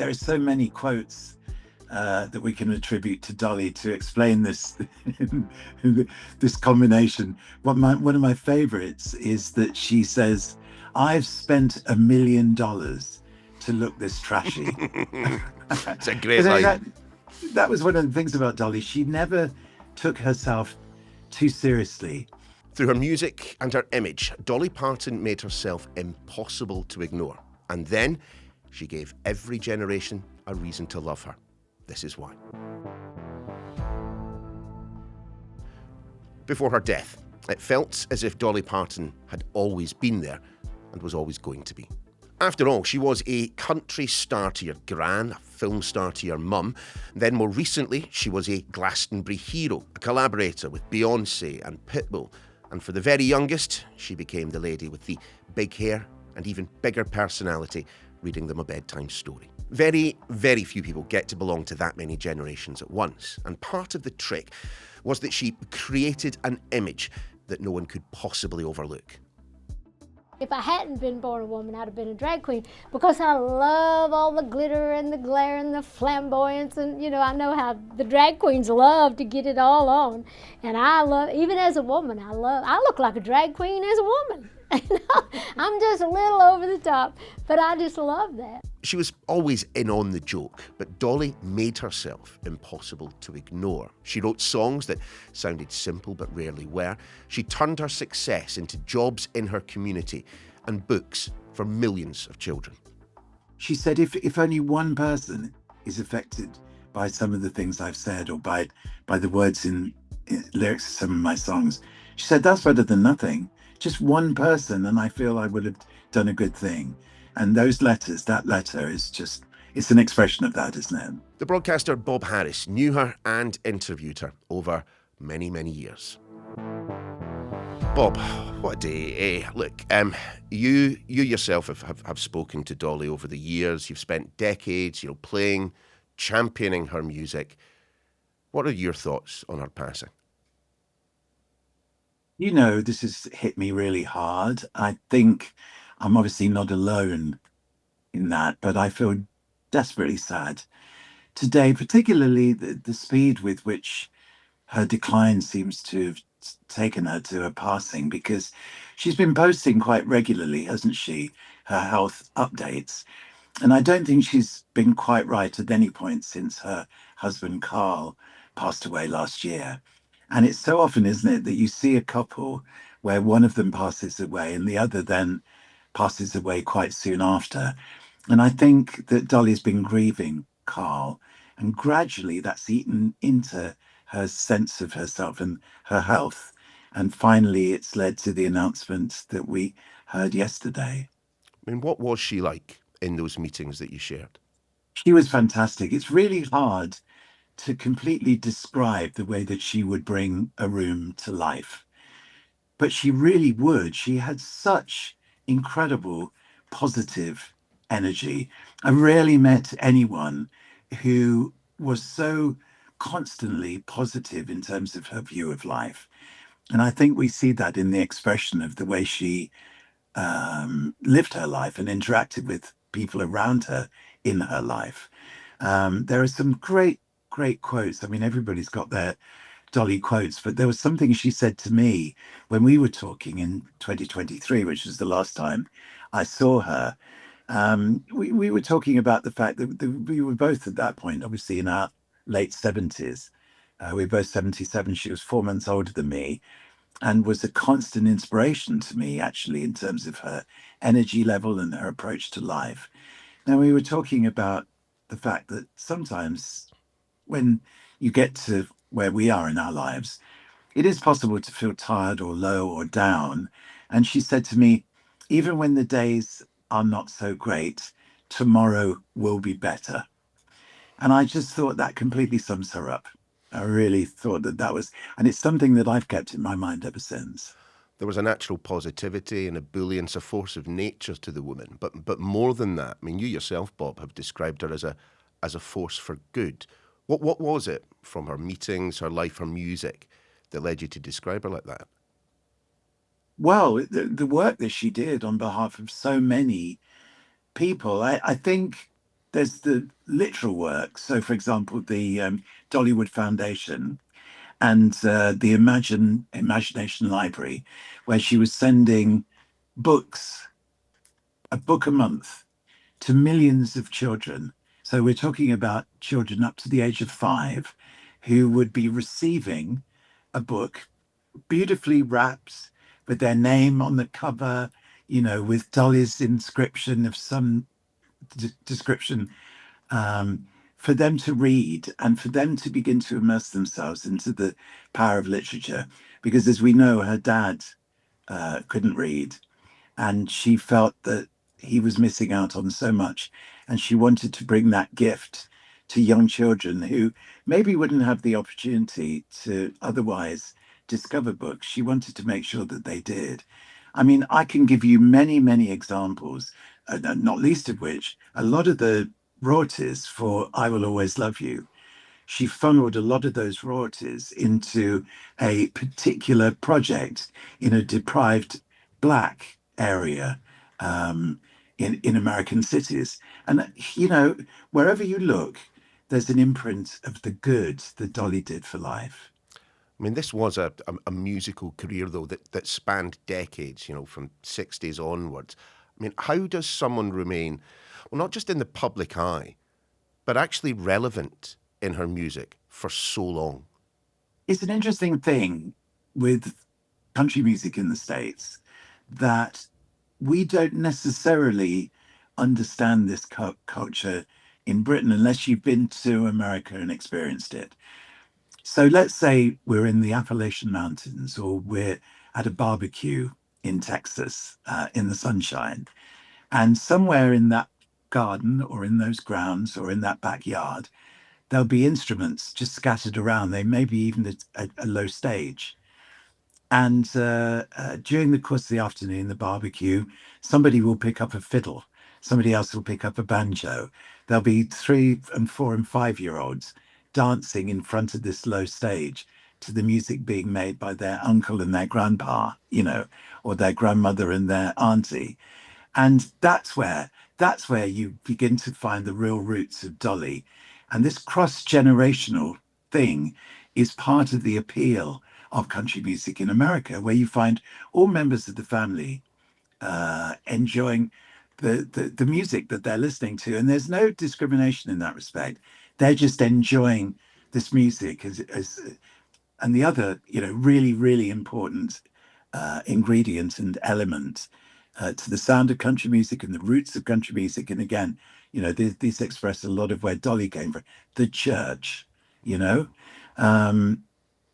there are so many quotes that we can attribute to Dolly to explain this this combination. One of my favorites is that she says, "I've spent $1 million to look this trashy." It's a great line. That was one of the things about Dolly. She never took herself too seriously. Through her music and her image, Dolly Parton made herself impossible to ignore. And then she gave every generation a reason to love her. This is why. Before her death, it felt as if Dolly Parton had always been there and was always going to be. After all, she was a country star to your gran, a film star to your mum. Then more recently, she was a Glastonbury hero, a collaborator with Beyonce and Pitbull. And for the very youngest, she became the lady with the big hair and even bigger personality, reading them a bedtime story. Very, very few people get to belong to that many generations at once. And part of the trick was that she created an image that no one could possibly overlook. If I hadn't been born a woman, I'd have been a drag queen, because I love all the glitter and the glare and the flamboyance, and I know how the drag queens love to get it all on. And I love, even as a woman, I look like a drag queen as a woman. I'm just a little over the top, but I just love that. She was always in on the joke, but Dolly made herself impossible to ignore. She wrote songs that sounded simple but rarely were. She turned her success into jobs in her community and books for millions of children. She said, if only one person is affected by some of the things I've said, or by the words in lyrics of some of my songs, she said, that's better than nothing. Just one person, and I feel I would have done a good thing. And that letter is just, it's an expression of that, isn't it? The broadcaster Bob Harris knew her and interviewed her over many, many years. Bob, what a day. Look, you yourself have spoken to Dolly over the years. You've spent decades, playing, championing her music. What are your thoughts on her passing? This has hit me really hard. I think I'm obviously not alone in that, but I feel desperately sad today, particularly the speed with which her decline seems to have taken her to her passing, because she's been posting quite regularly, hasn't she, her health updates. And I don't think she's been quite right at any point since her husband Carl passed away last year. And it's so often, isn't it, that you see a couple where one of them passes away and the other then passes away quite soon after. And I think that Dolly's been grieving Carl, and gradually that's eaten into her sense of herself and her health. And finally, it's led to the announcement that we heard yesterday. I mean, what was she like in those meetings that you shared? She was fantastic. It's really hard to completely describe the way that she would bring a room to life. But she really would. She had such incredible positive energy. I rarely met anyone who was so constantly positive in terms of her view of life. And I think we see that in the expression of the way she lived her life and interacted with people around her in her life. There are some great quotes. I mean, everybody's got their Dolly quotes, but there was something she said to me when we were talking in 2023, which was the last time I saw her. We were talking about the fact that we were both at that point, obviously in our late 70s. We were both 77. She was 4 months older than me, and was a constant inspiration to me, actually, in terms of her energy level and her approach to life. And we were talking about the fact that sometimes when you get to where we are in our lives, it is possible to feel tired or low or down. And she said to me, even when the days are not so great, tomorrow will be better. And I just thought that completely sums her up. I really thought that was, and it's something that I've kept in my mind ever since. There was a natural positivity and ebullience, a force of nature to the woman. But more than that, I mean, you yourself, Bob, have described her as a force for good. What was it from her meetings, her life, her music that led you to describe her like that? Well, the work that she did on behalf of so many people, I think there's the literal work. So, for example, the Dollywood Foundation and the Imagination Library, where she was sending books, a book a month, to millions of children. So we're talking about children up to the age of 5 who would be receiving a book beautifully wrapped with their name on the cover, with Dolly's inscription of some description, for them to read and for them to begin to immerse themselves into the power of literature. Because as we know, her dad couldn't read, and she felt that he was missing out on so much. And she wanted to bring that gift to young children who maybe wouldn't have the opportunity to otherwise discover books. She wanted to make sure that they did. I mean, I can give you many, many examples, not least of which a lot of the royalties for I Will Always Love You, she funneled a lot of those royalties into a particular project in a deprived Black area, in American cities. And, wherever you look, there's an imprint of the good that Dolly did for life. I mean, this was a musical career, though, that spanned decades, from 60s onwards. I mean, how does someone remain, well, not just in the public eye, but actually relevant in her music for so long? It's an interesting thing with country music in the States that we don't necessarily understand this culture in Britain unless you've been to America and experienced it. So let's say we're in the Appalachian Mountains or we're at a barbecue in Texas, in the sunshine, and somewhere in that garden or in those grounds or in that backyard, there'll be instruments just scattered around. They may be even a low stage. And during the course of the afternoon, the barbecue, somebody will pick up a fiddle, somebody else will pick up a banjo. There'll be 3 and 4 and 5-year-olds dancing in front of this low stage to the music being made by their uncle and their grandpa, or their grandmother and their auntie. And that's where you begin to find the real roots of Dolly. And this cross-generational thing is part of the appeal of country music in America, where you find all members of the family enjoying the music that they're listening to. And there's no discrimination in that respect. They're just enjoying this music and the other, really, really important ingredient and element to the sound of country music and the roots of country music. And again, these express a lot of where Dolly came from, the church,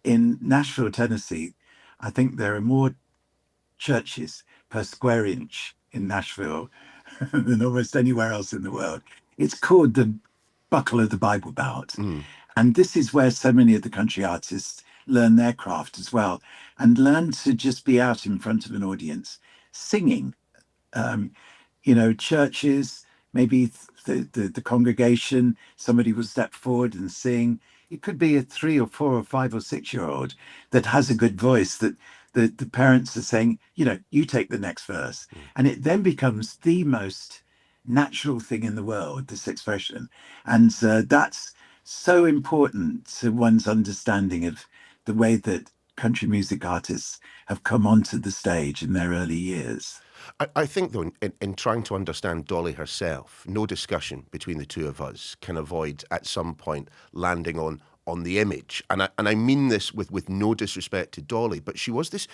in Nashville, Tennessee. I think there are more churches per square inch in Nashville than almost anywhere else in the world. It's called the Buckle of the Bible Belt. And this is where so many of the country artists learn their craft as well and learn to just be out in front of an audience singing. Churches, maybe the congregation, somebody will step forward and sing. It could be a 3 or 4 or 5 or 6-year-old that has a good voice that the parents are saying, you take the next verse. And it then becomes the most natural thing in the world, this expression. And that's so important to one's understanding of the way that country music artists have come onto the stage in their early years. I think, though, in trying to understand Dolly herself, no discussion between the two of us can avoid at some point landing on the image. And I mean this with no disrespect to Dolly, but she was this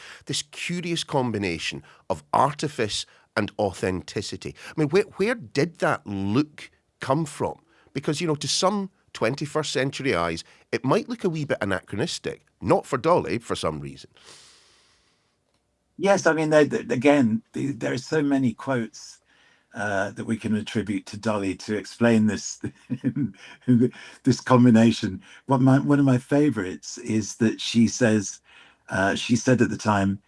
curious combination of artifice and authenticity. I mean, where did that look come from? Because, to some 21st century eyes, it might look a wee bit anachronistic. Not for Dolly, for some reason. Yes, I mean, there are so many quotes that we can attribute to Dolly to explain this this combination. One of my favorites is that she said at the time,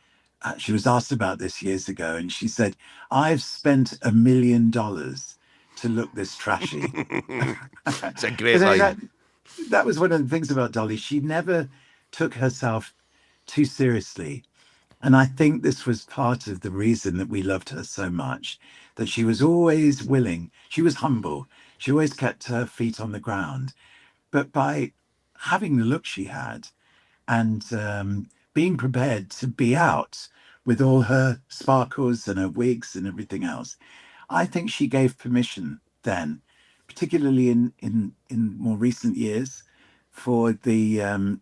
she was asked about this years ago, and she said, "I've spent $1 million to look this trashy." It's a great line. That was one of the things about Dolly. She never took herself too seriously. And I think this was part of the reason that we loved her so much, that she was always willing. She was humble. She always kept her feet on the ground. But by having the look she had and being prepared to be out with all her sparkles and her wigs and everything else, I think she gave permission then, particularly in more recent years, for the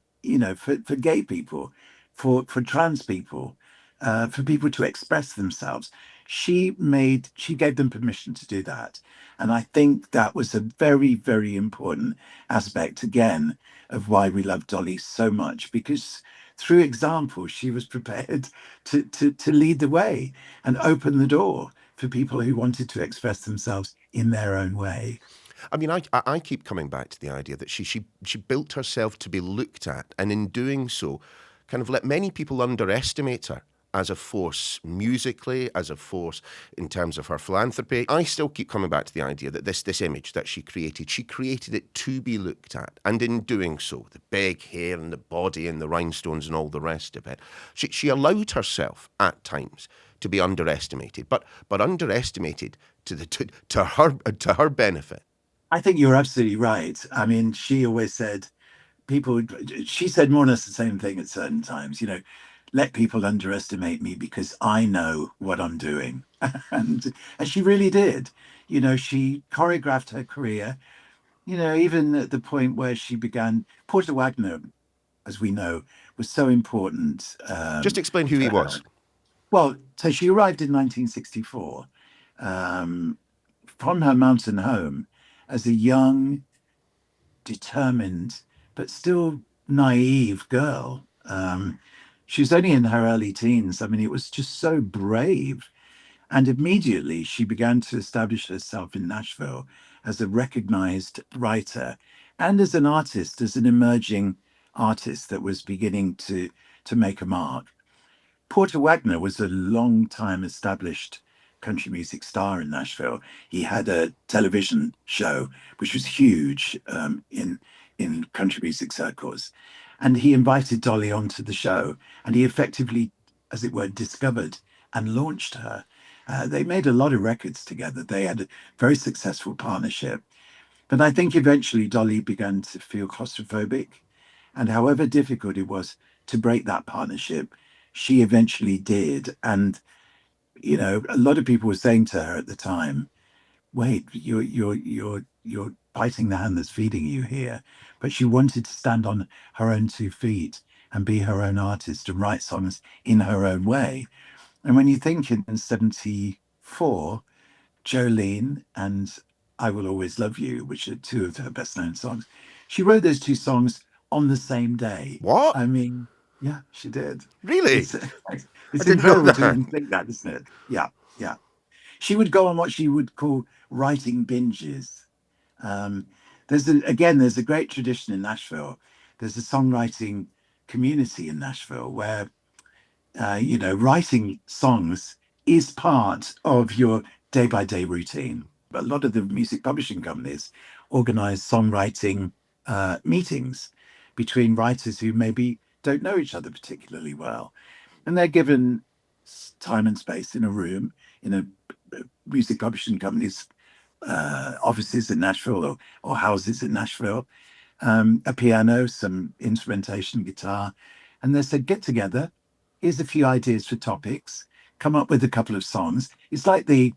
for gay people, for trans people, for people to express themselves. She gave them permission to do that, and I think that was a very, very important aspect again of why we love Dolly so much, because through example she was prepared to lead the way and open the door for people who wanted to express themselves in their own way. I mean, I keep coming back to the idea that she built herself to be looked at, and in doing so, kind of let many people underestimate her as a force musically, as a force in terms of her philanthropy. I still keep coming back to the idea that this image that she created it to be looked at. And in doing so, the big hair and the body and the rhinestones and all the rest of it, she allowed herself at times to be underestimated, but underestimated to her benefit. I think you're absolutely right. I mean, she always said she said more or less the same thing at certain times, let people underestimate me because I know what I'm doing. And she really did. She choreographed her career, even at the point where she began. Porter Wagner, as we know, was so important. Just explain who he was. Well, so she arrived in 1964 from her mountain home as a young, determined, but still naive girl. She was only in her early teens. I mean, it was just so brave. And immediately she began to establish herself in Nashville as a recognized writer and as an artist, as an emerging artist that was beginning to make a mark. Porter Wagner was a long time established country music star in Nashville. He had a television show which was huge in country music circles, and he invited Dolly onto the show, and he effectively, as it were, discovered and launched her. They made a lot of records together. They had a very successful partnership, but I think eventually Dolly began to feel claustrophobic, and however difficult it was to break that partnership, she eventually did. And a lot of people were saying to her at the time, "Wait, you're biting the hand that's feeding you here." But she wanted to stand on her own 2 feet and be her own artist and write songs in her own way. And when you think in '74, Jolene and I Will Always Love You, which are two of her best known songs, she wrote those two songs on the same day. What? I mean, yeah, she did. Really? It's didn't know incredible to that. even think that, isn't it? Yeah, yeah. She would go on what she would call writing binges. Um, there's a great tradition in Nashville. There's a songwriting community in Nashville where writing songs is part of your day by day routine. A lot of the music publishing companies organize songwriting meetings between writers who maybe don't know each other particularly well. And they're given time and space in a room, in a music publishing company's offices in Nashville or houses in Nashville, a piano, some instrumentation, guitar. And they said, get together, here's a few ideas for topics, come up with a couple of songs. It's like the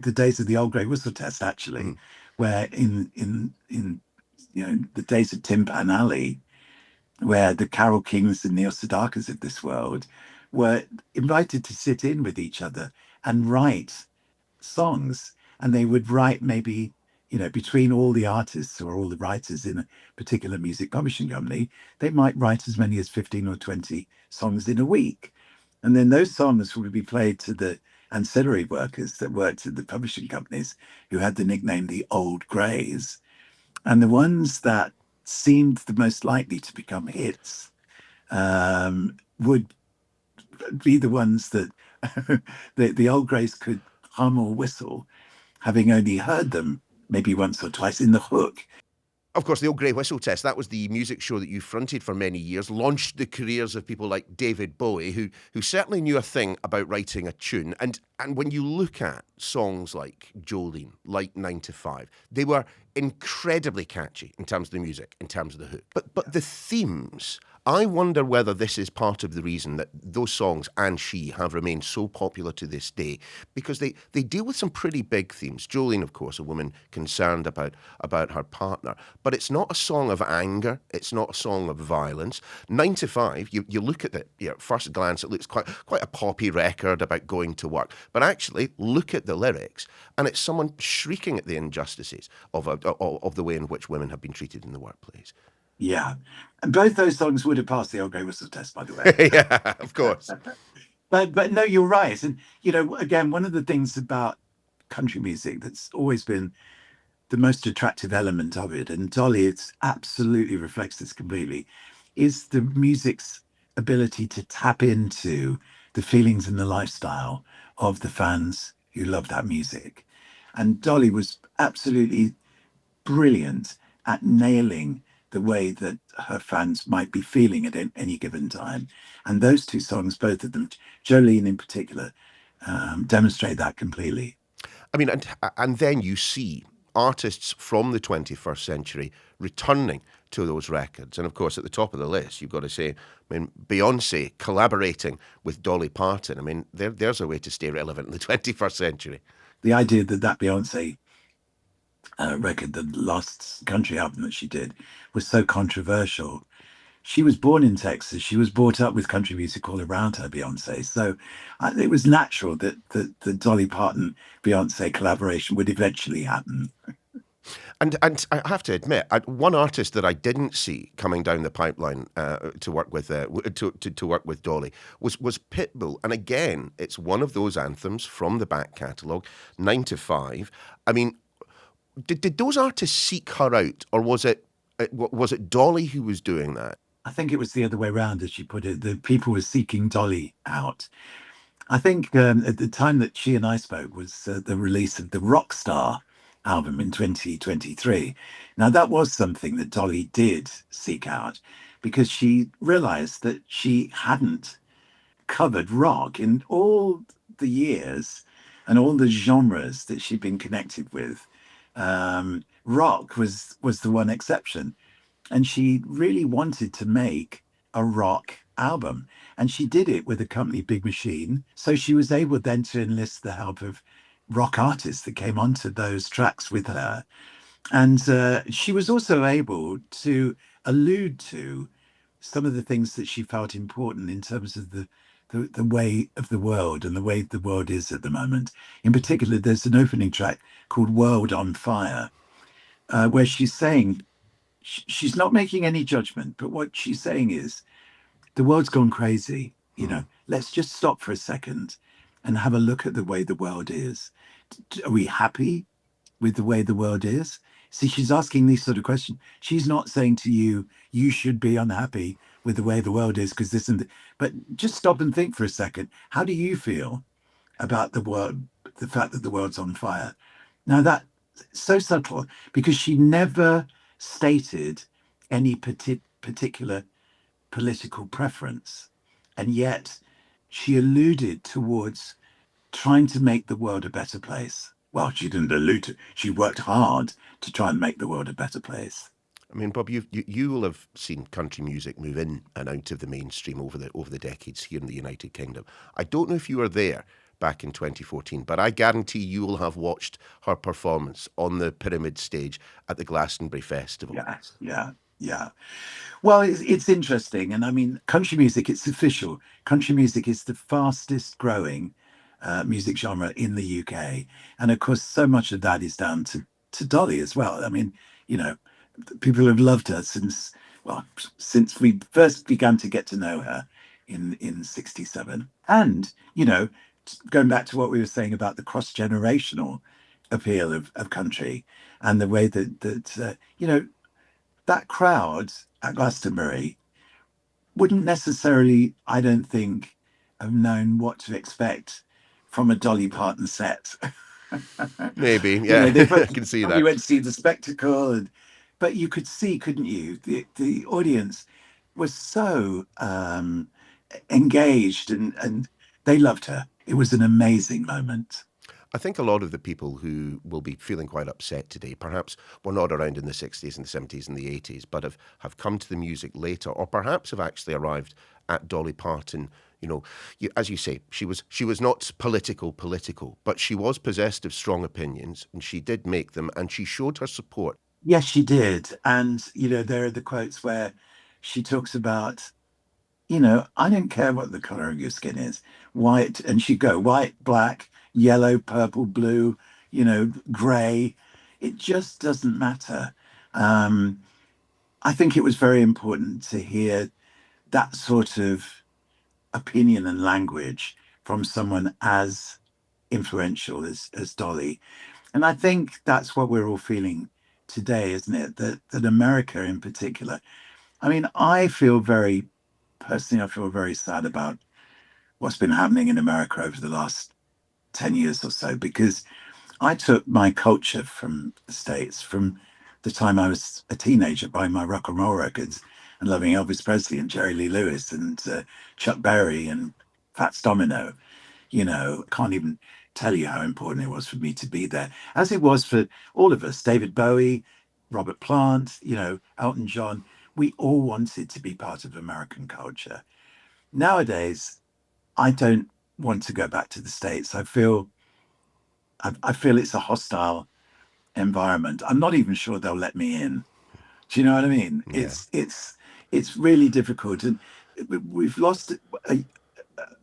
days of the old grey whistle test, actually, where in the days of Tin Pan Alley, where the Carole Kings and Neil Sadakas of this world were invited to sit in with each other and write songs. And they would write maybe, between all the artists or all the writers in a particular music publishing company, they might write as many as 15 or 20 songs in a week. And then those songs would be played to the ancillary workers that worked at the publishing companies, who had the nickname the Old Greys. And the ones that seemed the most likely to become hits would be the ones that the Old Greys could hum or whistle, having only heard them maybe once or twice in the hook. Of course, the old Grey Whistle Test, that was the music show that you fronted for many years, launched the careers of people like David Bowie, who certainly knew a thing about writing a tune. And when you look at songs like Jolene, like 9 to 5, they were incredibly catchy in terms of the music, in terms of the hook. But the themes, I wonder whether this is part of the reason that those songs and She have remained so popular to this day, because they deal with some pretty big themes. Jolene, of course, a woman concerned about her partner, but it's not a song of anger, it's not a song of violence. 9 to 5, you look at it, at first glance, it looks quite a poppy record about going to work, but actually look at the lyrics, and it's someone shrieking at the injustices of the way in which women have been treated in the workplace. Yeah. And both those songs would have passed the old Grey Whistle Test, by the way. Yeah, of course. But no, you're right. And, again, one of the things about country music that's always been the most attractive element of it, and Dolly, it absolutely reflects this completely, is the music's ability to tap into the feelings and the lifestyle of the fans who love that music. And Dolly was absolutely brilliant at nailing the way that her fans might be feeling at any given time. And those two songs, both of them, Jolene in particular, demonstrate that completely. I mean, and then you see artists from the 21st century returning to those records. And of course, at the top of the list, you've got to say, Beyonce collaborating with Dolly Parton. I mean, there's a way to stay relevant in the 21st century. The idea that Beyonce record, the last country album that she did, was so controversial. She was born in Texas. She was brought up with country music all around her, Beyonce. So it was natural that the Dolly Parton Beyonce collaboration would eventually happen. And I have to admit, one artist that I didn't see coming down the pipeline to work with to work with Dolly was Pitbull. And again, it's one of those anthems from the back catalogue, 9 to 5. I mean, did those artists seek her out, or was it Dolly who was doing that? I think it was the other way around, as you put it. The people were seeking Dolly out. I think at the time that she and I spoke was the release of the Rockstar album in 2023. Now, that was something that Dolly did seek out because she realized that she hadn't covered rock in all the years and all the genres that she'd been connected with. Rock was the one exception. And she really wanted to make a rock album. And she did it with the company Big Machine. So she was able then to enlist the help of rock artists that came onto those tracks with her. And she was also able to allude to some of the things that she felt important in terms of the way of the world and the way the world is at the moment. In particular, there's an opening track called World on Fire, where she's saying, she's not making any judgment, but what she's saying is the world's gone crazy. Let's just stop for a second and have a look at the way the world is. Are we happy with the way the world is? See, she's asking these sort of questions. She's not saying to you, you should be unhappy with the way the world is because this and that. But just stop and think for a second. How do you feel about the world, the fact that the world's on fire? Now, that's so subtle because she never stated any particular political preference, and yet she alluded towards trying to make the world a better place. Well, she didn't allude to, she worked hard to try and make the world a better place. I mean, Bob, you will have seen country music move in and out of the mainstream over the decades here in the United Kingdom. I don't know if you were there back in 2014, but I guarantee you will have watched her performance on the Pyramid stage at the Glastonbury Festival. Yeah. Well, it's interesting. And I mean, country music, it's official. Country music is the fastest growing music genre in the UK. And of course, so much of that is down to Dolly as well. I mean, people have loved her since we first began to get to know her in 67. And, going back to what we were saying about the cross-generational appeal of country and the way that that crowd at Glastonbury wouldn't necessarily, I don't think, have known what to expect from a Dolly Parton set. Maybe, yeah. I can see that. You went to see the spectacle, and but you could see, couldn't you? The audience was so engaged, and they loved her. It was an amazing moment. I think a lot of the people who will be feeling quite upset today, perhaps were not around in the 60s and the 70s and the 80s, but have come to the music later, or perhaps have actually arrived at Dolly Parton. You know, as you say, she was not political, but she was possessed of strong opinions, and she did make them, and she showed her support. Yes, she did. And, there are the quotes where she talks about, I don't care what the color of your skin is, white, and she'd go white, black, yellow, purple, blue, gray. It just doesn't matter. Um, I think it was very important to hear that sort of opinion and language from someone as influential as Dolly. And I think that's what we're all feeling today, isn't it? That America in particular. I mean, I feel very sad about what's been happening in America over the last 10 years or so, because I took my culture from the States from the time I was a teenager, buying my rock and roll records and loving Elvis Presley and Jerry Lee Lewis and Chuck Berry and Fats Domino. Can't even tell you how important it was for me to be there, as it was for all of us. David Bowie, Robert Plant, Elton John. We all wanted to be part of American culture. Nowadays, I don't want to go back to the States. I feel it's a hostile environment. I'm not even sure they'll let me in. Do you know what I mean? Yeah. It's really difficult, and we've lost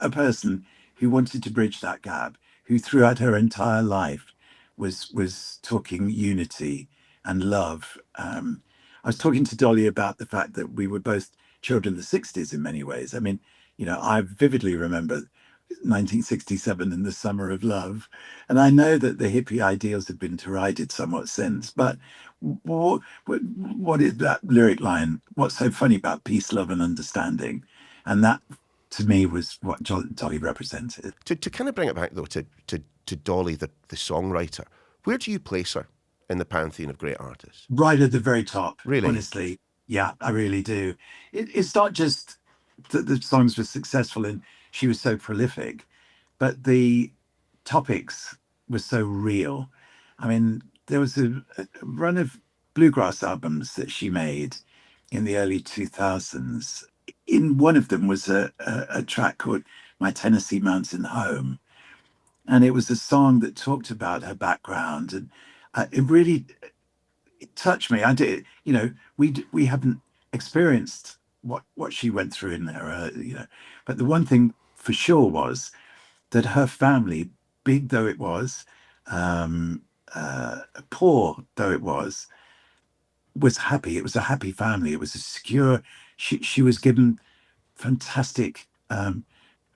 a person who wanted to bridge that gap, who throughout her entire life was talking unity and love. I was talking to Dolly about the fact that we were both children of the 60s in many ways. I mean, I vividly remember 1967 and the Summer of Love. And I know that the hippie ideals have been derided somewhat since, but what is that lyric line? What's so funny about peace, love, and understanding? And that, to me, was what Dolly represented. To kind of bring it back, though, to Dolly, the songwriter, where do you place her in the pantheon of great artists? Right at the very top. Really? Honestly. Yeah, I really do. It's not just that the songs were successful and she was so prolific, but the topics were so real. I mean, there was a run of bluegrass albums that she made in the early 2000s. In one of them was a track called My Tennessee Mountain Home. And it was a song that talked about her background. And it really touched me. I did, we haven't experienced what she went through in there, but the one thing for sure was that her family, big though it was, poor though it was happy. It was a happy family. It was a secure. She was given fantastic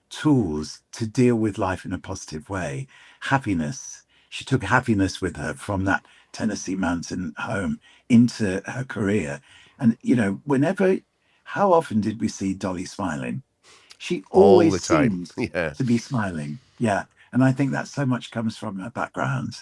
tools to deal with life in a positive way. Happiness. She took happiness with her from that Tennessee mountain home into her career. And, how often did we see Dolly smiling? She always all the time. seemed Yeah. to be smiling. Yeah. And I think that so much comes from her background.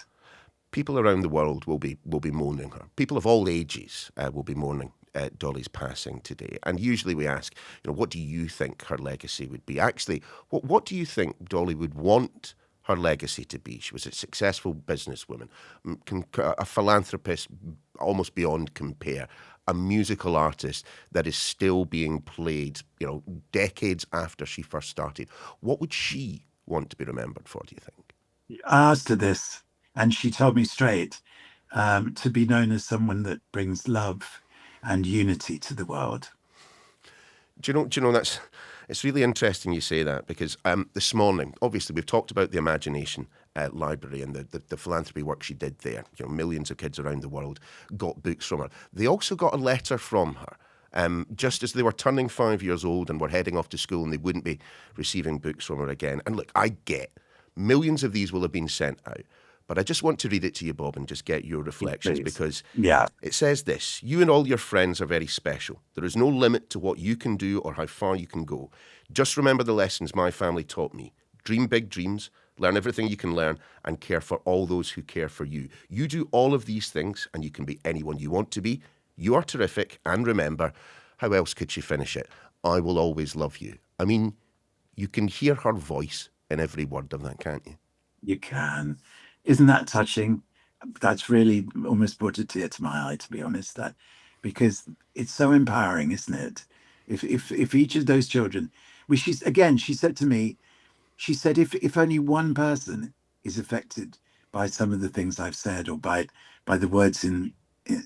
People around the world will be mourning her. People of all ages will be mourning Dolly's passing today. And usually we ask, what do you think her legacy would be? Actually, what do you think Dolly would want her legacy to be? She was a successful businesswoman, a philanthropist almost beyond compare, a musical artist that is still being played, decades after she first started. What would she want to be remembered for, do you think? I asked her this, and she told me straight, to be known as someone that brings love and unity to the world. Do you know it's really interesting you say that, because this morning, obviously, we've talked about the Imagination Library and the philanthropy work she did there. Millions of kids around the world got books from her. They also got a letter from her, just as they were turning 5 years old and were heading off to school, and they wouldn't be receiving books from her again. And look, I get millions of these will have been sent out. But I just want to read it to you, Bob, and just get your reflections. Please. Because Yeah. it says this: you and all your friends are very special. There is no limit to what you can do or how far you can go. Just remember the lessons my family taught me. Dream big dreams, learn everything you can learn, and care for all those who care for you. You do all of these things, and you can be anyone you want to be, You are terrific, and remember, how else could she finish it? I will always love you. I mean, you can hear her voice in every word of that, can't you? You can. Isn't that touching? That's really almost brought a tear to my eye, to be honest. That because it's so empowering, isn't it? If each of those children, which she said to me, she said, if only one person is affected by some of the things I've said or by the words in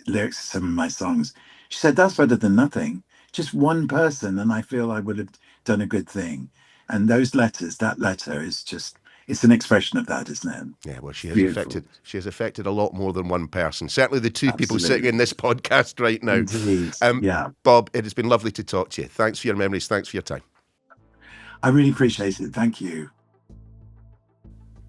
lyrics of some of my songs, she said that's better than nothing. Just one person, and I feel I would have done a good thing. And that letter is just, it's an expression of that, isn't it? Yeah, well, Beautiful. she has affected a lot more than one person. Certainly the two people sitting Absolutely. in this podcast right now. Indeed. Yeah. Bob, it has been lovely to talk to you. Thanks for your memories. Thanks for your time. I really appreciate it. Thank you.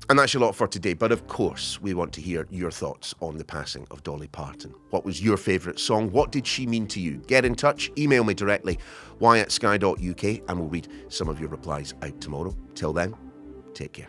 And that's your lot for today. But of course, we want to hear your thoughts on the passing of Dolly Parton. What was your favourite song? What did she mean to you? Get in touch. Email me directly, y@sky.uk, and we'll read some of your replies out tomorrow. Till then, take care.